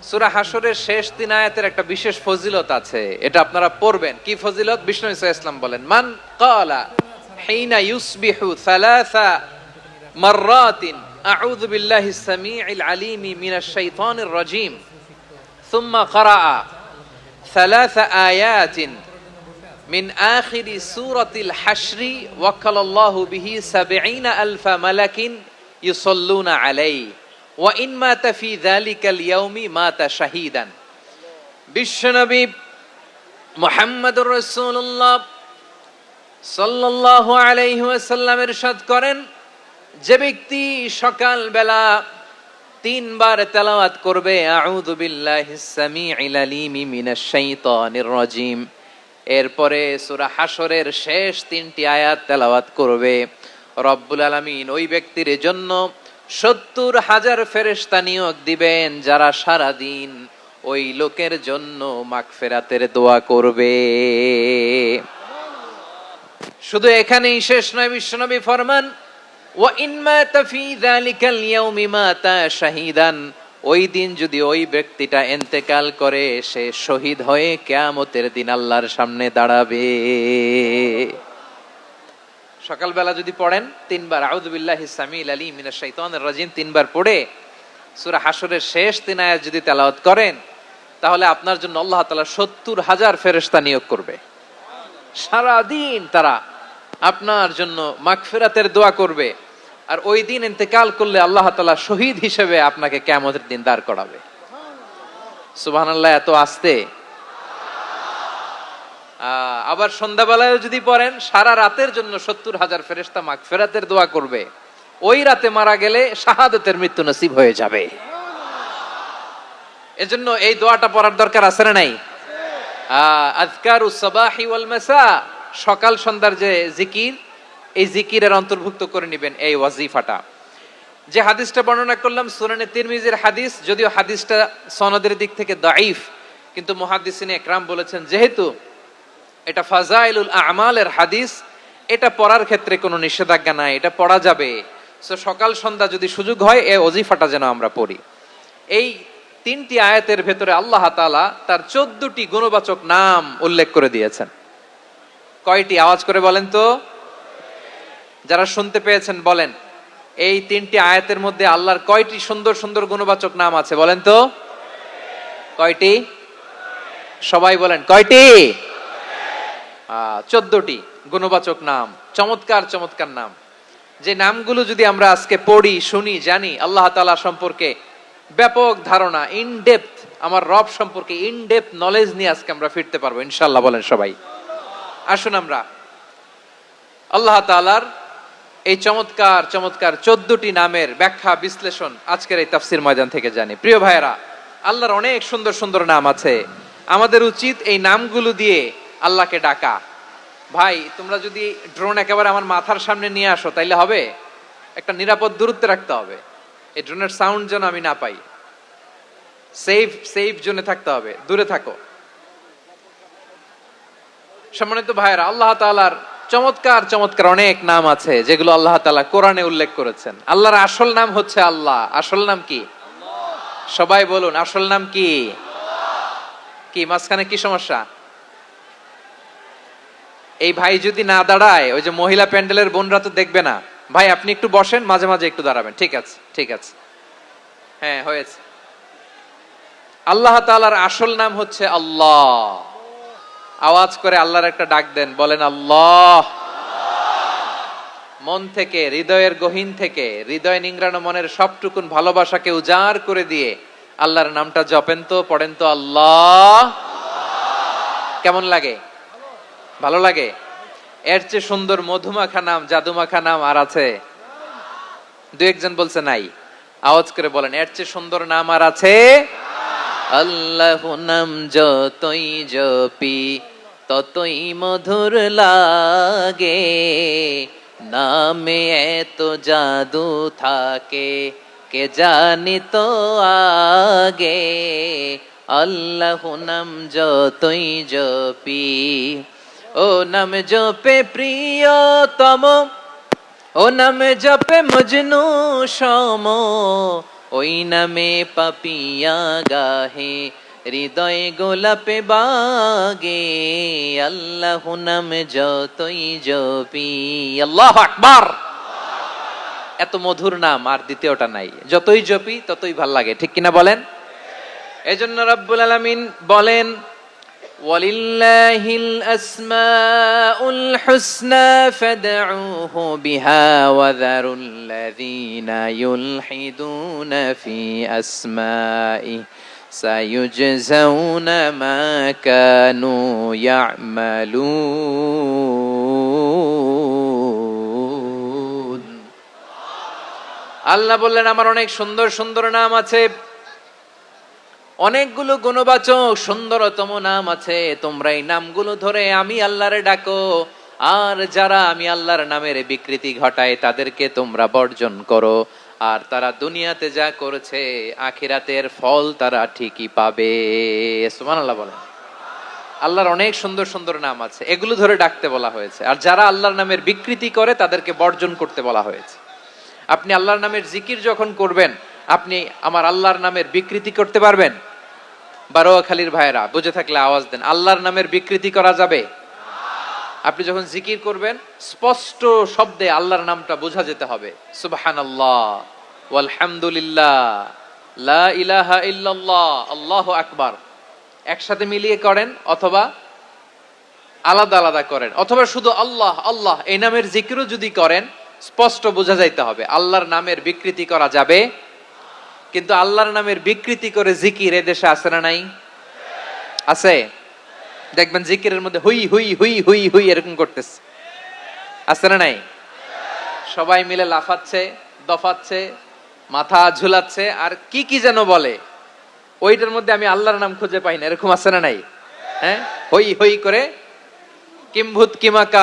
সূরা হাশরের শেষ 3 আয়াতের একটা বিশেষ ফজিলত আছে, এটা আপনারা পড়বেন। কি ফজিলত? বিষ্ণু ইসা ইসলাম বলেন, মান ক্বালা হিনা ইউসবিহু সালাসা মাররাতিন আউযু বিল্লাহিস সামিউল আলিমি মিনাশ শাইতানির রাজীম সুম্মা ক্বারাআ সালাসা আয়াতিন মিন আখিরি সূরাতিল হাশরি ওয়াক্কালাল্লাহু বিহি ৭০,০০০ মালাকিন ইউসাল্লুনা আলাইহি ওয়া ইন মাতা ফি যালিকাল ইয়াউমি মাতা শাহীদান। বিশ্বনবী মুহাম্মদুর রাসূলুল্লাহ সাল্লাল্লাহু আলাইহি ওয়াসাল্লাম ইরশাদ করেন, যে ব্যক্তি সকাল বেলা 3 বার তেলাওয়াত করবে আউযু বিল্লাহিস সামিউল আলিমি মিনাশ শাইতানির রাজীম, এরপরে সূরা হাশরের শেষ 3টি আয়াত তেলাওয়াত করবে, রব্বুল আলামিন ওই ব্যক্তির জন্য ৭০,০০০ ফেরেশতা নিয়োগ দিবেন যারা সারা দিন ওই লোকের জন্য মাগফিরাতের দোয়া করবে। শুধু এখানেই শেষ নয়, বিশ্বনবী ফরমান ওয়া ইন মাতা ফি যালিকাল ইয়াউমি মাতা শাহীদান, ওই দিন যদি ওই ব্যক্তিটা ইন্তেকাল করে সে শহীদ হয়ে কিয়ামতের দিন আল্লাহর সামনে দাঁড়াবে। সকালবেলা যদি পড়েন 3 বার আউযু বিল্লাহিস সামিউল আলিম মিনাশ শাইতানির রাজীম 3 বার পড়ে সূরা হাশরের শেষ 3 আয়াত যদি তেলাওয়াত করেন, তাহলে আপনার জন্য আল্লাহ তাআলা ৭০,০০০ ফেরেশতা নিয়োগ করবে। সারা দিন তারা আপনার জন্য মাগফিরাতের দোয়া করবে, আর ওই দিন ইন্তেকাল করলে আল্লাহ তাআলা শহীদ হিসেবে আপনাকে কিয়ামতের দিন দাঁড় করাবে। সুবহানাল্লাহ, এত আস্তে। আবার সন্ধ্যাবেলায় যদি পড়েন, সারা রাতের জন্য ৭০,০০০ ফেরেশতা মাগফিরাতের দোয়া করবে। ওই রাতে মারা গেলে শাহাদাতের মৃত্যু নসিব হয়ে যাবে। এজন্য এই দোয়াটা পড়ার দরকার আছে না নাই? আযকারুস সাবাহি ওয়াল মাসা, সকাল সন্ধ্যার যে জিকির, এই জিকিরের অন্তর্ভুক্ত করে নেবেন এই ওয়াজিফাটা। যে হাদিসটা বর্ণনা করলাম সুনানে তিরমিজির হাদিস, যদিও হাদিসটা সনদের দিক থেকে দাঈফ, কিন্তু মুহাদ্দিসিনে ইকরাম বলেছেন যেহেতু এটা ফাজাইলুল আমালের হাদিস, এটা পড়ার ক্ষেত্রে কোনো নিষেধাজ্ঞা নাই, এটা পড়া যাবে। সো সকাল সন্ধ্যা যদি সুযোগ হয় এই ওয়াজিফাটা যেন আমরা পড়ি। এই 3টি আয়াতের ভেতরে আল্লাহ তাআলা তার 14টি গুণবাচক নাম উল্লেখ করে দিয়েছেন। কয়টি? আওয়াজ করে বলেন তো, যারা শুনতে পেয়েছেন বলেন, এই 3টি আয়াতের মধ্যে আল্লাহর কয়টি সুন্দর সুন্দর গুণবাচক নাম আছে বলেন তো? কয়টি? সবাই বলেন কয়টি? 14টি গুণবাচক নাম, চমৎকার চমৎকার নাম। যে নামগুলো যদি আমরা আজকে পড়ি, শুনি, জানি, আল্লাহ তাআলা সম্পর্কে ব্যাপক ধারণা, ইন ডেপথ, আমার রব সম্পর্কে ইন ডেপথ নলেজ নিয়ে আজকে আমরা ফিরতে পারবো ইনশাআল্লাহ। বলেন সবাই। আসুন আমরা আল্লাহ তাআলার এই চমৎকার চমৎকার 14টি নামের ব্যাখ্যা বিশ্লেষণ আজকের এই তাফসীর ময়দান থেকে জানি। প্রিয় ভাইয়েরা, আল্লাহর অনেক সুন্দর সুন্দর নাম আছে, আমাদের উচিত এই নামগুলো দিয়ে আল্লাহকে ডাকা। ভাই, তোমরা যদি ড্রোন একেবারে আমার মাথার সামনে নিয়ে আসো তাইলে হবে? একটা নিরাপদ দূরত্বে রাখতে হবে, এই ড্রোনের সাউন্ড যেন আমি না পাই। সেফ জোনে থাকতে হবে, দূরে থাকো। সম্মানিত ভাইয়েরা, আল্লাহ তাআলার চমৎকার চমৎকার অনেক নাম আছে যেগুলো আল্লাহ তাআলা কোরআনে উল্লেখ করেছেন। আল্লাহর আসল নাম হচ্ছে আল্লাহ। আসল নাম কি? সবাই বলুন, আসল নাম কি? কি মাঝখানে কি সমস্যা? এই ভাই যদি না দাঁড়ায়, ওই যে মহিলা প্যান্ডেলের বোনরা তো দেখবে না। ভাই আপনি একটু বসেন, মাঝে মাঝে একটু দাঁড়াবেন। ঠিক আছে, ঠিক আছে, হ্যাঁ হয়েছে। আল্লাহ তাআলার আসল নাম হচ্ছে আল্লাহ। আওয়াজ করে আল্লাহর একটা ডাক দেন, বলেন আল্লাহ। মন থেকে, হৃদয়ের গহীন থেকে, হৃদয় নিংড়ানো মনের সবটুকুন ভালোবাসাকে উজাড় করে দিয়ে আল্লাহর নামটা জপেন তো, পড়েন তো আল্লাহ। কেমন লাগে? ভালো লাগে? এর চেয়ে সুন্দর মধুমাখা নাম, জাদুমাখা নাম আর আছে? দু একজন বলছে নাই। আওয়াজ করে বলেন, এর চেয়ে সুন্দর নাম আর আছে? আল্লাহ নাম যতই জপি ততই মধুর লাগে, নামে এত জাদু থাকে কে জানি তো আগে। আল্লাহ নাম যতই জপি, ও নাম জপে প্রিয়তম, ও নাম জপে মজনু সম, ও ওই নামে পাপিয়া গাহে, হৃদয়ে গোলাপে বাগে, আল্লাহ নাম যতই জপি। আল্লাহু আকবার। এত মধুর নাম আর দ্বিতীয়টা নাই, যতই জপি ততই ভাল লাগে, ঠিক কিনা বলেন? এজন্য রব্বুল আলামিন বলেন, ওয়ালিল্লাহিল আসমাউল হুসনা ফাদউহু বিহা ওয়া যারুল্লাযীনা ইউলহিদুনা ফি আসমাইহি সায়ুজজাউনা মা কানু ইয়া'মালুন। আল্লাহ বললেন, আমার অনেক সুন্দর সুন্দর নাম আছে, অনেকগুলো গুণবাচক সুন্দরতম নাম আছে, তোমরা এই নামগুলো ধরে আমি আল্লাহরে ডাকো, আর যারা আমি আল্লাহর নামের বিকৃতি ঘটায় তাদেরকে তোমরা বর্জন করো, আর তারা দুনিয়াতে যা করেছে আখিরাতের ফল তারা ঠিকই পাবে। সুবহানাল্লাহ বলেন। আল্লাহর অনেক সুন্দর সুন্দর নাম আছে, এগুলো ধরে ডাকতে বলা হয়েছে, আর যারা আল্লাহর নামের বিকৃতি করে তাদেরকে বর্জন করতে বলা হয়েছে। আপনি আল্লাহর নামের জিকির যখন করবেন, আপনি আমার আল্লাহর নামের বিকৃতি করতে পারবেন? বারোয়াখালীর ভাইয়েরা বুঝে থাকলে আওয়াজ দেন, আল্লাহর নামের বিকৃতি করা যাবে? আপনি যখন জিকির করবেন স্পষ্ট শব্দে আল্লাহর নামটা বোঝা যেতে হবে। সুবহানাল্লাহ, ওয়ালহামদুলিল্লাহ, লা ইলাহা ইল্লাল্লাহ, আল্লাহু আকবার। একসাথে মিলিয়ে করেন অথবা আলাদা আলাদা করেন, অথবা শুধু আল্লাহ আল্লাহ এই নামের জিকিরও যদি করেন স্পষ্ট বোঝা যাইতে হবে। আল্লাহর নামের বিকৃতি করা যাবে, কিন্তু আল্লাহর নামের বিকৃতি করে জিকির এদেশে আছে না নাই? আছে। দেখবেন জিকিরের মধ্যে হুই হুই হুই হুই হুই এরকম করতেছে, আছে না নাই? সবাই মিলে লাফাচ্ছে, দফাচ্ছে, মাথা ঝুলাচ্ছে, আর কি কি যেন বলে, ওইটার মধ্যে আমি আল্লাহর নাম খুঁজে পাই না, এরকম আছে না নাই? হ্যাঁ, হই হই করে কিম্ভূত কিমাকা